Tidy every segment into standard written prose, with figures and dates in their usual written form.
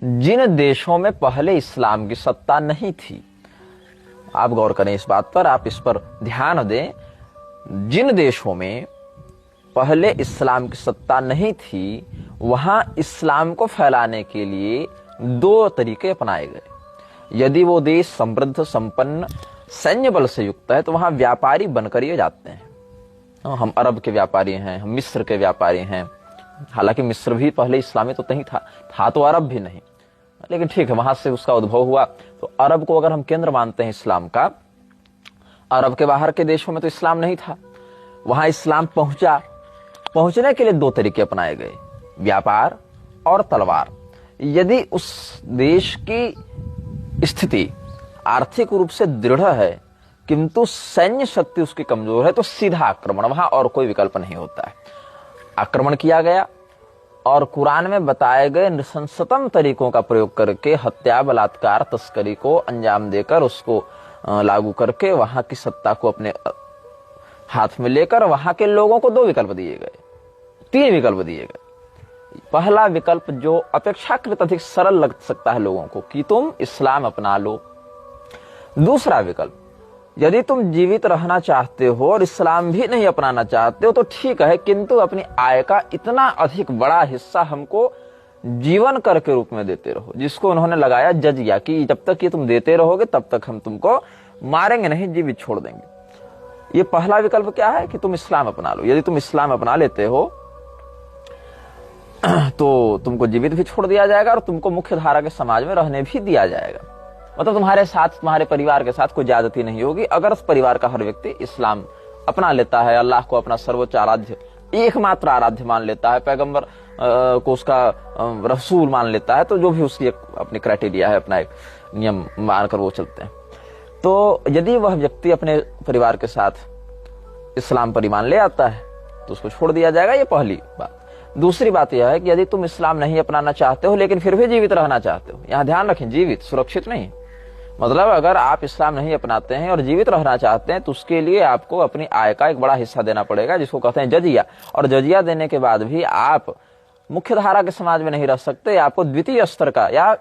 जिन देशों में पहले इस्लाम की सत्ता नहीं थी, आप गौर करें इस बात पर, आप इस पर ध्यान दें, जिन देशों में पहले इस्लाम की सत्ता नहीं थी वहां इस्लाम को फैलाने के लिए दो तरीके अपनाए गए। यदि वो देश समृद्ध संपन्न सैन्य बल से युक्त है तो वहां व्यापारी बनकर ये जाते हैं। हम अरब के व्यापारी हैं, हम मिस्र के व्यापारी हैं। हालांकि मिस्र भी पहले इस्लामी तो नहीं था तो अरब भी नहीं, लेकिन ठीक है, वहां से उसका उद्भव हुआ। तो अरब को अगर हम केंद्र मानते हैं इस्लाम का, अरब के बाहर के देशों में तो इस्लाम नहीं था, वहां इस्लाम पहुंचने के लिए दो तरीके अपनाए गए, व्यापार और तलवार। यदि उस देश की स्थिति आर्थिक रूप से दृढ़ है किंतु सैन्य शक्ति उसकी कमजोर है तो सीधा आक्रमण, वहां और कोई विकल्प नहीं होता है। आक्रमण किया गया और कुरान में बताए गए नृशंसतम तरीकों का प्रयोग करके हत्या, बलात्कार, तस्करी को अंजाम देकर उसको लागू करके वहां की सत्ता को अपने हाथ में लेकर वहां के लोगों को दो विकल्प दिए गए, तीन विकल्प दिए गए। पहला विकल्प जो अपेक्षाकृत अधिक सरल लग सकता है लोगों को कि तुम इस्लाम अपना लो। दूसरा विकल्प, यदि तुम जीवित रहना चाहते हो और इस्लाम भी नहीं अपनाना चाहते हो तो ठीक है, किंतु अपनी आय का इतना अधिक बड़ा हिस्सा हमको जीवन कर के रूप में देते रहो, जिसको उन्होंने लगाया जजिया, कि जब तक ये तुम देते रहोगे तब तक हम तुमको मारेंगे नहीं, जीवित छोड़ देंगे। ये पहला विकल्प क्या है कि तुम इस्लाम अपना लो। यदि तुम इस्लाम अपना लेते हो तो तुमको जीवित भी छोड़ दिया जाएगा और तुमको मुख्य धारा के समाज में रहने भी दिया जाएगा। मतलब तुम्हारे साथ, तुम्हारे परिवार के साथ कोई ज्यादती नहीं होगी अगर उस परिवार का हर व्यक्ति इस्लाम अपना लेता है, अल्लाह को अपना सर्वोच्च आराध्य, एकमात्र आराध्य मान लेता है, पैगंबर को उसका रसूल मान लेता है, तो जो भी उसकी अपनी क्राइटेरिया है, अपना एक नियम मानकर वो चलते हैं। तो यदि वह व्यक्ति अपने परिवार के साथ इस्लाम पर ईमान ले आता है तो उसको छोड़ दिया जाएगा, ये पहली बात। दूसरी बात यह है कि यदि तुम इस्लाम नहीं अपनाना चाहते हो लेकिन फिर भी जीवित रहना चाहते हो, यहां ध्यान रखें, जीवित, सुरक्षित नहीं। मतलब अगर आप इस्लाम नहीं अपनाते हैं और जीवित रहना चाहते हैं तो उसके लिए आपको अपनी आय का एक बड़ा हिस्सा देना पड़ेगा, जिसको कहते हैं जजिया। और जजिया देने के बाद भी आप मुख्य धारा के समाज में नहीं रह सकते, आपको द्वितीय स्तर का या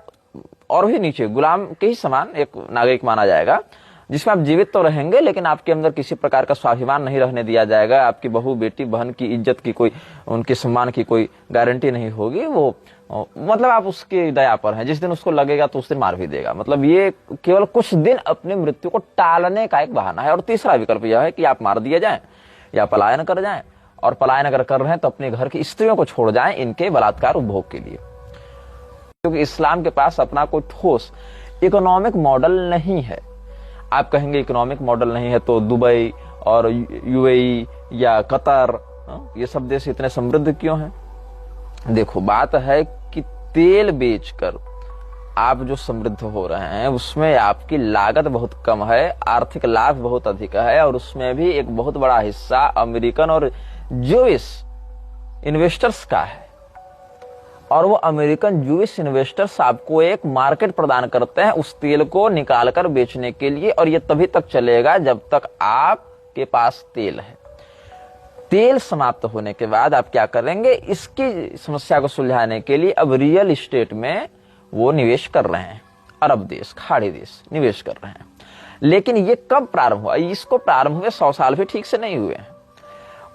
और भी नीचे गुलाम के ही समान एक नागरिक माना जाएगा, जिसमें आप जीवित तो रहेंगे लेकिन आपके अंदर किसी प्रकार का स्वाभिमान नहीं रहने दिया जाएगा। आपकी बहू, बेटी, बहन की इज्जत की कोई, उनके सम्मान की कोई गारंटी नहीं होगी। वो मतलब आप उसकी दया पर हैं, जिस दिन उसको लगेगा तो उस दिन मार भी देगा। मतलब ये केवल कुछ दिन अपनी मृत्यु को टालने का एक बहाना है। और तीसरा विकल्प यह है कि आप मार दिए जाएं या पलायन कर जाएं, और पलायन अगर कर रहे हैं तो अपने घर की स्त्रियों को छोड़ जाएं इनके बलात्कार उपभोग के लिए, क्योंकि इस्लाम के पास अपना कोई ठोस इकोनॉमिक मॉडल नहीं है। आप कहेंगे इकोनॉमिक मॉडल नहीं है तो दुबई और यूएई या कतर, ये सब देश इतने समृद्ध क्यों हैं? देखो, बात है कि तेल बेचकर आप जो समृद्ध हो रहे हैं उसमें आपकी लागत बहुत कम है, आर्थिक लाभ बहुत अधिक है, और उसमें भी एक बहुत बड़ा हिस्सा अमेरिकन और जूइश इन्वेस्टर्स का है। और वो अमेरिकन जूइश इन्वेस्टर्स आपको एक मार्केट प्रदान करते हैं उस तेल को निकालकर बेचने के लिए, और ये तभी तक चलेगा जब तक आपके पास तेल है। तेल समाप्त होने के बाद आप क्या करेंगे? इसकी समस्या को सुलझाने के लिए अब रियल एस्टेट में वो निवेश कर रहे हैं। अरब देश, खाड़ी देश निवेश कर रहे हैं। लेकिन ये कब प्रारंभ हुआ? इसको प्रारंभ हुए 100 साल भी ठीक से नहीं हुए हैं।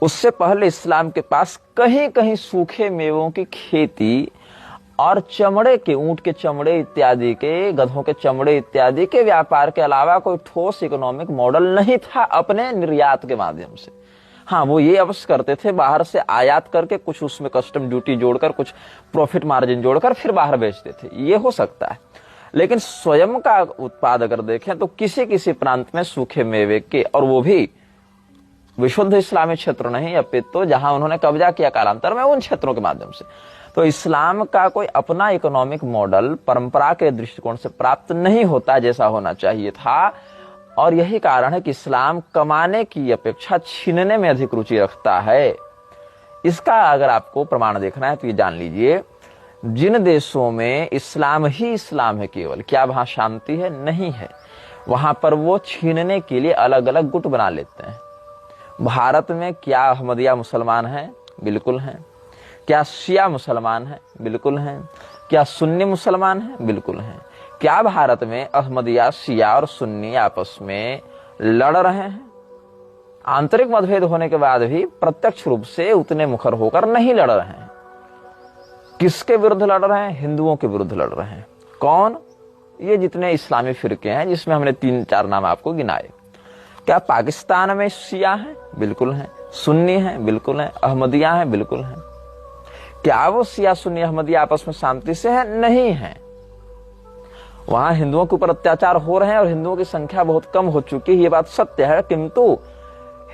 उससे पहले इस्लाम के पास कहीं कहीं सूखे मेवों की खेती और चमड़े के, ऊंट के चमड़े इत्यादि के, गधों के चमड़े इत्यादि के व्यापार के अलावा कोई ठोस इकोनॉमिक मॉडल नहीं था अपने निर्यात के माध्यम से। हाँ, वो ये अवश्य करते थे, बाहर से आयात करके कुछ उसमें कस्टम ड्यूटी जोड़कर, कुछ प्रॉफिट मार्जिन जोड़कर फिर बाहर बेचते थे, ये हो सकता है। लेकिन स्वयं का उत्पाद अगर देखें तो किसी किसी प्रांत में सूखे मेवे के, और वो भी विशुद्ध इस्लामी क्षेत्र नहीं, अपितु जहां उन्होंने कब्जा किया कालांतर में उन क्षेत्रों के माध्यम से। तो इस्लाम का कोई अपना इकोनॉमिक मॉडल परंपरा के दृष्टिकोण से प्राप्त नहीं होता जैसा होना चाहिए था। और यही कारण है कि इस्लाम कमाने की अपेक्षा छीनने में अधिक रुचि रखता है। इसका अगर आपको प्रमाण देखना है तो ये जान लीजिए, जिन देशों में इस्लाम ही इस्लाम है केवल, क्या वहां शांति है? नहीं है। वहां पर वो छीनने के लिए अलग अलग गुट बना लेते हैं। भारत में क्या अहमदिया मुसलमान हैं? बिल्कुल हैं। क्या शिया मुसलमान हैं? बिल्कुल हैं। क्या सुन्नी मुसलमान हैं? बिल्कुल हैं। क्या भारत में अहमदिया, शिया और सुन्नी आपस में लड़ रहे हैं? आंतरिक मतभेद होने के बाद भी प्रत्यक्ष रूप से उतने मुखर होकर नहीं लड़ रहे हैं। किसके विरुद्ध लड़ रहे हैं? हिंदुओं के विरुद्ध लड़ रहे हैं। कौन? ये जितने इस्लामी फिरके हैं, जिसमें हमने 3-4 नाम आपको गिनाए। क्या पाकिस्तान में शिया हैं? बिल्कुल हैं। सुन्नी हैं? बिल्कुल हैं। अहमदिया हैं? बिल्कुल हैं। क्या वो शिया, सुन्नी, अहमदिया आपस में शांति से हैं? नहीं है। वहां हिंदुओं के ऊपर अत्याचार हो रहे हैं और हिंदुओं की संख्या बहुत कम हो चुकी है, ये बात सत्य है। किंतु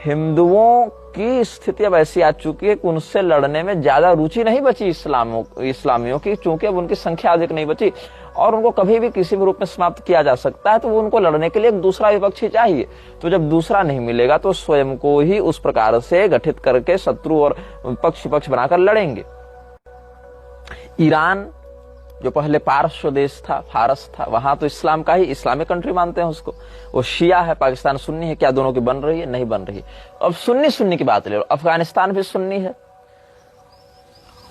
हिंदुओं की स्थिति अब ऐसी आ चुकी है कि उनसे लड़ने में ज्यादा रुचि नहीं बची इस्लामियों की, चूंकि अब उनकी संख्या अधिक नहीं बची और उनको कभी भी किसी भी रूप में समाप्त किया जा सकता है, तो वो उनको लड़ने के लिए एक दूसरा विपक्षी चाहिए। तो जब दूसरा नहीं मिलेगा तो स्वयं को ही उस प्रकार से गठित करके शत्रु और पक्ष बनाकर लड़ेंगे। ईरान जो पहले पारस्य देश था, फारस था, वहां तो इस्लाम का ही, इस्लामिक कंट्री मानते हैं उसको। वो शिया है, पाकिस्तान सुन्नी है। क्या दोनों की बन रही है? नहीं बन रही। अब सुन्नी की बात ले लो, अफगानिस्तान भी सुन्नी है।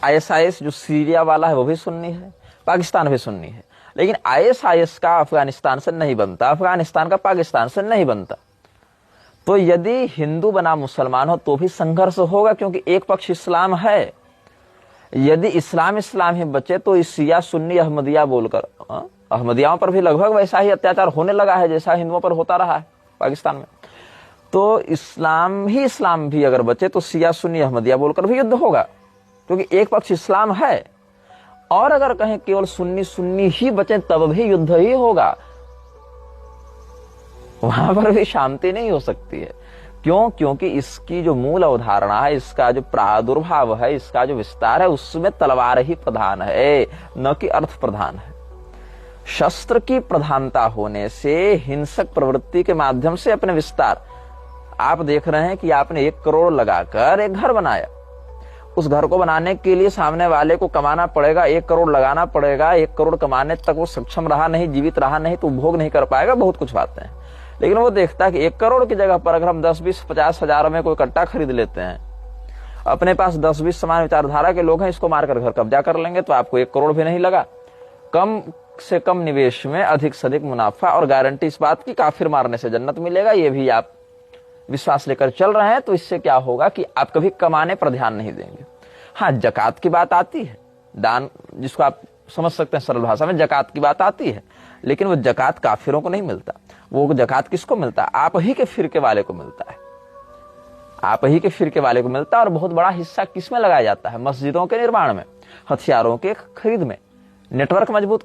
ISIS जो सीरिया वाला है वो भी सुन्नी है, पाकिस्तान भी सुन्नी है। लेकिन ISIS का अफगानिस्तान से नहीं बनता, अफगानिस्तान का पाकिस्तान से नहीं बनता। तो यदि हिंदू बना मुसलमान हो तो भी संघर्ष होगा, क्योंकि एक पक्ष इस्लाम है। यदि इस्लाम ही बचे तो इस शिया, सुन्नी, अहमदिया बोलकर, अहमदियाओं पर भी लगभग वैसा ही अत्याचार होने लगा है जैसा हिंदुओं पर होता रहा है पाकिस्तान में। तो इस्लाम भी अगर बचे तो शिया, सुन्नी, अहमदिया बोलकर भी युद्ध होगा, क्योंकि एक पक्ष इस्लाम है। और अगर कहें केवल सुन्नी ही बचे तब भी युद्ध ही होगा, वहां पर भी शांति नहीं हो सकती है। क्यों? क्योंकि इसकी जो मूल अवधारणा है, इसका जो प्रादुर्भाव है, इसका जो विस्तार है, उसमें तलवार ही प्रधान है, न कि अर्थ प्रधान है। शस्त्र की प्रधानता होने से हिंसक प्रवृत्ति के माध्यम से अपने विस्तार, आप देख रहे हैं कि आपने 1 करोड़ लगाकर एक घर बनाया। उस घर को बनाने के लिए सामने वाले को कमाना पड़ेगा, 1 करोड़ लगाना पड़ेगा। 1 करोड़ कमाने तक वो सक्षम रहा नहीं, जीवित रहा नहीं, तो उपभोग नहीं कर पाएगा। बहुत कुछ बातें हैं। लेकिन वो देखता है कि 1 करोड़ की जगह पर अगर हम 10, 20, 50 हजार में कोई कट्टा खरीद लेते हैं, अपने पास 10, 20 समान विचारधारा के लोग हैं, इसको मारकर घर कब्जा कर लेंगे, तो आपको 1 करोड़ भी नहीं लगा। कम से कम निवेश में अधिक से अधिक मुनाफा, और गारंटी इस बात की काफिर मारने से जन्नत मिलेगा, ये भी आप विश्वास लेकर चल रहे हैं। तो इससे क्या होगा कि आप कभी कमाने पर ध्यान नहीं देंगे। हाँ, जकात की बात आती है, दान जिसको आप समझ सकते हैं सरल भाषा में, जकात की बात आती है। लेकिन वो जकात काफिरों को नहीं मिलता। वो जकात किसको मिलता है? आप ही के फिरके वाले को मिलता है। आप ही के फिरके वाले को मिलता है। और बहुत बड़ा हिस्सा किसमें लगाया जाता है? मस्जिदों के निर्माण में, हथियारों के खरीद में, नेटवर्क मजबूत